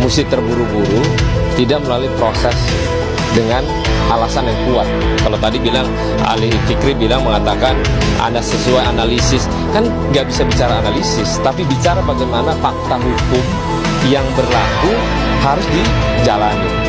mesti terburu-buru, tidak melalui proses dengan alasan yang kuat. Kalau tadi bilang Ali Fikri mengatakan Anda sesuai analisis, kan nggak bisa bicara analisis, tapi bicara bagaimana fakta hukum yang berlaku harus dijalani.